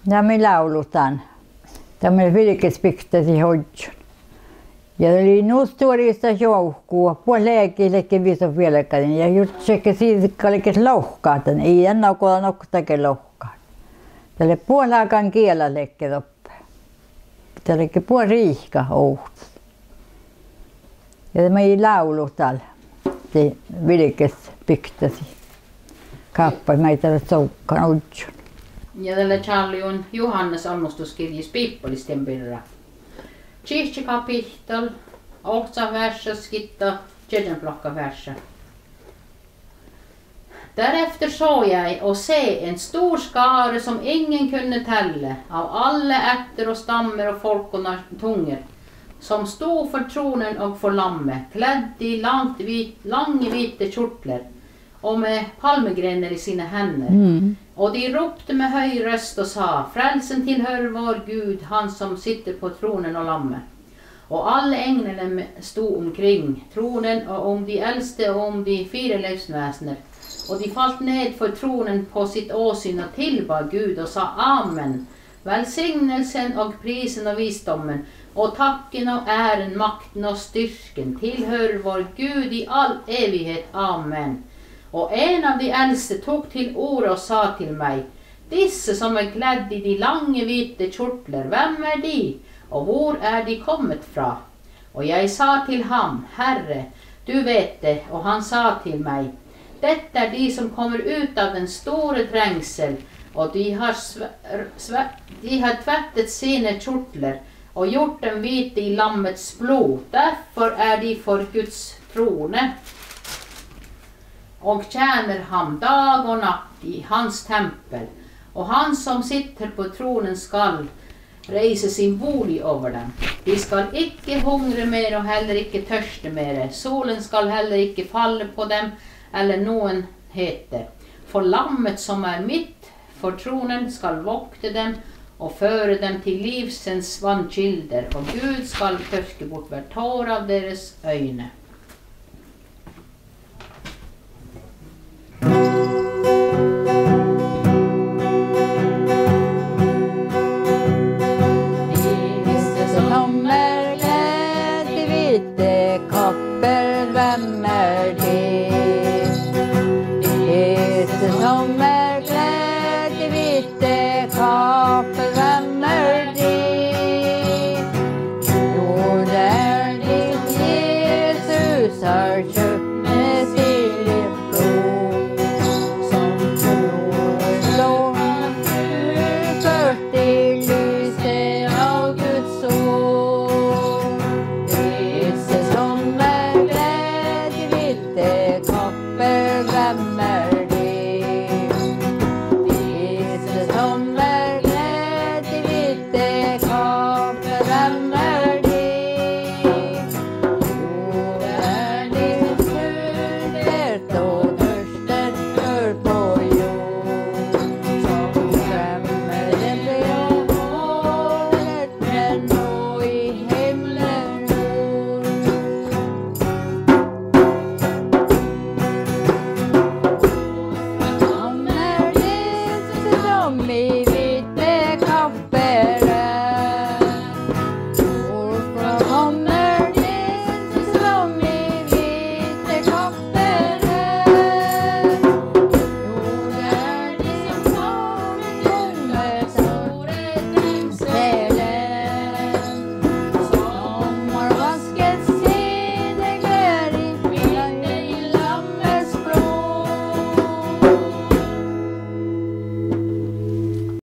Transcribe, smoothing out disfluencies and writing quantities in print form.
Ja me laulutaan. Tämä vilkespiktäsi hoidjon. Ja oli nuusturista jouhkua, puoli lääkillekin viso vieläkään. Ja just sekä siitä kallikes louhkaatan, ei enää kuolla noktakin louhkaan. Tälle puolaakaan kielalekke toppe. Tällekin puoli riihka ouhtus. Ja tämä ei laulu täällä. Se vilkespiktäsi. Kappa, mä ei tällä soukkaan hoidjon. Ja tällä Charlie on Johannes annostuskirjis piippalisten pirra. Tjihti kapitel, 8 verser, skitta, 7 verser. Därefter såg jag och se en stor skare som ingen kunde tälla, av alla ätter och stammer och folk och tunger, som stod för tronen och för lammet, klädd i långa vita kjortlar och med palmegrenar i sina händer. Och de ropte med hög röst och sa, frälsen tillhör vår Gud, han som sitter på tronen och lammet. Och alla änglarna stod omkring tronen och om de äldste och om de 4 livsväsner. Och de fallt ned för tronen på sitt åsyn och tillbad Gud och sa amen. Välsignelsen och prisen och visdomen och tacken och ären, makten och styrken tillhör vår Gud i all evighet. Amen. Och en av de äldste tog till ord och sa till mig, disse som är klädd i de långa vita kjortlar, vem är de? Och var är de kommit fra? Och jag sa till ham, Herre, du vet det, och han sa till mig, detta är de som kommer ut av den stora trängsel, och de har tvättat sina kjortlar och gjort dem vita i lammets blod, därför är de för Guds trone. Och tjänar han dag och natt i hans tempel, och han som sitter på tronen skall reise sin bolig över dem. De skall icke hungra mer och heller icke törsta mer. Solen skall heller icke falla på dem eller någon hete. För lammet som är mitt för tronen skall vokta dem och föra dem till livsens vannkilder, och Gud skall törska bort var tår av deras ögon.